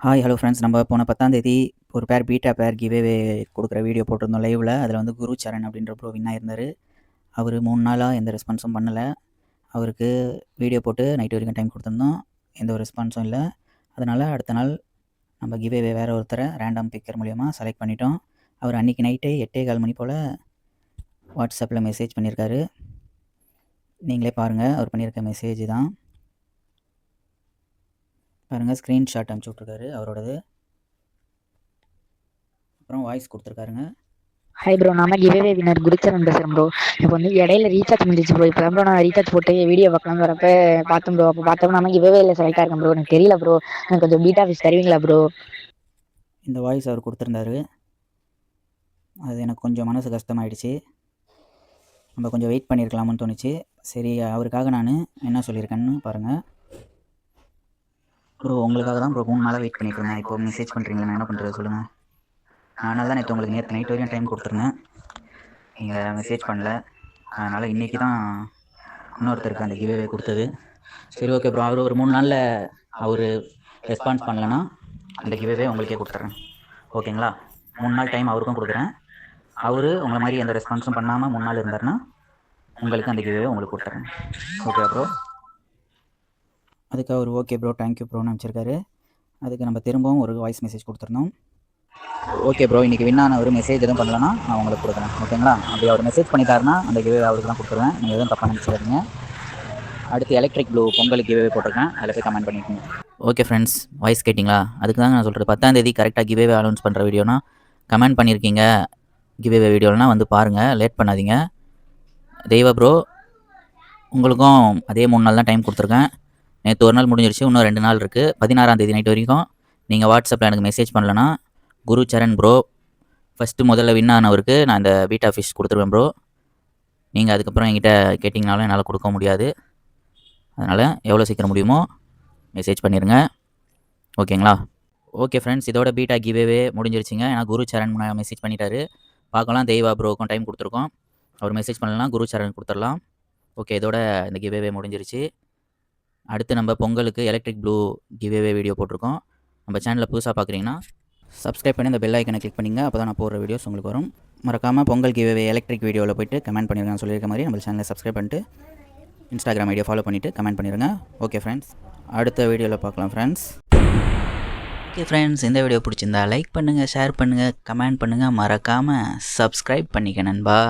Hi hello friends. நம்ம போன 10ஆம் தேதி ஒரு பேர் பீட்டா பேர் கிவ்அவே கொடுக்குற வீடியோ போட்டிருந்தோம் லைவில். அதில் வந்து குரு சரண் அப்படின்ற ப்ரோ வின் ஆயிருந்தார். அவர் 3 நாளாக எந்த ரெஸ்பான்ஸும் பண்ணலை. அவருக்கு வீடியோ போட்டு நைட்டு வரைக்கும் டைம் கொடுத்துருந்தோம், எந்த ஒரு ரெஸ்பான்ஸும் இல்லை. அதனால் அடுத்த நாள் நம்ம கிவ்அவே வேறு ஒருத்தரை ரேண்டம் பிக்கர் மூலிமா செலக்ட் பண்ணிட்டோம். அவர் அன்றைக்கி நைட்டே 8:15 மணி போல் வாட்ஸ்அப்பில் மெசேஜ் பண்ணியிருக்காரு. நீங்களே பாருங்கள், அவர் பண்ணியிருக்க மெசேஜ் தான் பாருங்கள். ஸ்க்ரீன்ஷாட் அனுப்பிச்சி விட்ருக்காரு அவரோடது. அப்புறம் வாய்ஸ் கொடுத்துருக்காருங்க. ஹாய் ப்ரோ, நாம கிவ்அவே வின்னர் குருச்சரன் பேசுகிறேன் ப்ரோ. இப்போ வந்து இடையில ரீசார்ஜ் முடிஞ்சிச்சு ப்ரோ. இப்போ ப்ரோ நான் ரீசார்ஜ் போட்டு வீடியோ பார்க்கலாம் வரப்ப பார்த்தோம் ப்ரோ. அப்போ பார்த்தோம் நம்ம கிவ்அவேல செலக்ட் ஆயிருக்கேன் ப்ரோ. எனக்கு தெரியல ப்ரோ, எனக்கு கொஞ்சம் பீட்டா ஃபிஷ் தருவீங்களா ப்ரோ? இந்த வாய்ஸ் அவர் கொடுத்துருந்தாரு. அது எனக்கு கொஞ்சம் மனசு கஷ்டமாயிடுச்சு. நம்ம கொஞ்சம் வெயிட் பண்ணியிருக்கலாமான்னு தோணுச்சு. சரி, அவருக்காக நான் என்ன சொல்லியிருக்கேன்னு பாருங்கள். ப்ரோ உங்களுக்காக தான் ப்ரோ 3 நாளாக வெயிட் பண்ணிட்டு இருந்தேன். இப்போ மெசேஜ் பண்ணுறீங்களா, நான் என்ன பண்ணுறது சொல்லுங்கள். அதனால தான் நேற்று உங்களுக்கு நைட் வரையும் டைம் கொடுத்துருந்தேன், நீங்கள் மெசேஜ் பண்ணல. அதனால் இன்றைக்கி தான் இன்னொருத்தருக்கு அந்த கிவ்அவே கொடுத்தது. சரி ஓகே ப்ரோ, அவர் ஒரு 3 நாளில் அவர் ரெஸ்பான்ஸ் பண்ணலன்னா அந்த கிவ்அவே உங்களுக்கே கொடுத்துட்றேன், ஓகேங்களா? 3 நாள் டைம் அவருக்கும் கொடுக்குறேன். அவர் உங்களை மாதிரி எந்த ரெஸ்பான்ஸும் பண்ணாமல் 3 நாள் இருந்தார்னா உங்களுக்கு அந்த கிவ்அவே உங்களுக்கு கொடுத்துட்றேன், ஓகே ப்ரோ? அதுக்கு அவர் ஓகே ப்ரோ, தேங்க்யூ ப்ரோன்னு அனுப்பிச்சிருக்காரு. அதுக்கு நம்ம திரும்பவும் ஒரு வாய்ஸ் மெசேஜ் கொடுத்துருந்தோம். ஓகே ப்ரோ, இன்றைக்கி வின்னான ஒரு மெசேஜ் எதுவும் பண்ணலன்னா நான் உங்களுக்கு கொடுக்குறேன், ஓகேங்களா? அப்படி அவர் மெசேஜ் பண்ணிட்டாருன்னா அந்த கிவ்அவே அவருக்கு தான் கொடுத்துருவேன். நீங்கள் எதுவும் தப்பாக நினச்சிக்காதீங்க. அடுத்து எலக்ட்ரிக் ப்ளூ பொங்கல் கிவ்அவே போட்டிருக்கேன், அதில் போய் கமெண்ட் பண்ணிக்கோங்க. ஓகே ஃப்ரெண்ட்ஸ், வாய்ஸ் கேட்டிங்களா? அதுக்கு தாங்க நான் சொல்கிறது. 10ஆம் தேதி கரெக்டாக கிவ்அவே அனௌன்ஸ் பண்ணுற வீடியோனா கமெண்ட் பண்ணியிருக்கீங்க. கிவ்அவே வீடியோனா வந்து பாருங்கள், லேட் பண்ணாதீங்க. தெய்வா ப்ரோ, உங்களுக்கும் அதே 3 நாள் தான் டைம் கொடுத்துருக்கேன். நேற்று ஒரு நாள் முடிஞ்சிருச்சு, இன்னும் 2 நாள் இருக்குது. 16ஆம் தேதி நைட் வரைக்கும் நீங்கள் வாட்ஸ்அப்பில் எனக்கு மெசேஜ் பண்ணலன்னா குரு சரண் ப்ரோ முதல்ல வின் ஆனவருக்கு நான் இந்த பீட்டா ஃபிஷ் கொடுத்துருவேன் ப்ரோ. நீங்கள் அதுக்கப்புறம் என்கிட்ட கேட்டிங்கனாலும் என்னால் கொடுக்க முடியாது. அதனால் எவ்வளோ சீக்கிரம் முடியுமோ மெசேஜ் பண்ணிடுங்க, ஓகேங்களா? ஓகே ஃப்ரெண்ட்ஸ், இதோட பீட்டா கிவ்அவே முடிஞ்சிருச்சுங்க. ஏன்னா குரு சரண் மெசேஜ் பண்ணிட்டாரு. பார்க்கலாம், தெய்வா ப்ரோக்கும் டைம் கொடுத்துருக்கோம். அவர் மெசேஜ் பண்ணலாம், குரு சரண் கொடுத்துடலாம். ஓகே, இதோட இந்த கிவ்அவே முடிஞ்சிருச்சு. அடுத்து நம்ம பொங்கலுக்கு எலக்ட்ரிக் ப்ளூ கிவ்அவே வீடியோ போட்டிருக்கோம். நம்ம சேனலில் புதுசாக பார்க்குறீங்கன்னா சப்ஸ்கிரைப் பண்ணி இந்த பெல் ஐக்கனை கிளிக் பண்ணிங்க. அப்போ தான் நான் போடுற வீடியோஸ் உங்களுக்கு வரும். மறக்காமல் பொங்கல் கிவ்அவே எலக்ட்ரிக் வீடியோவில் போய்ட்டு கமெண்ட் பண்ணிடுங்க. சொல்லியிருக்க மாதிரி நம்ம சேனலை சப்ஸ்கிரைப் பண்ணிட்டு இன்ஸ்டாகிராம் ஐடியா ஃபாலோ பண்ணிவிட்டு கமெண்ட் பண்ணிடுங்க. ஓகே ஃப்ரெண்ட்ஸ், அடுத்த வீடியோவில் பார்க்கலாம் ஃப்ரெண்ட்ஸ். ஓகே ஃப்ரெண்ட்ஸ், இந்த வீடியோ பிடிச்சிருந்தா லைக் பண்ணுங்கள், ஷேர் பண்ணுங்கள், கமெண்ட் பண்ணுங்கள். மறக்காமல் சப்ஸ்கிரைப் பண்ணிக்க நண்பா.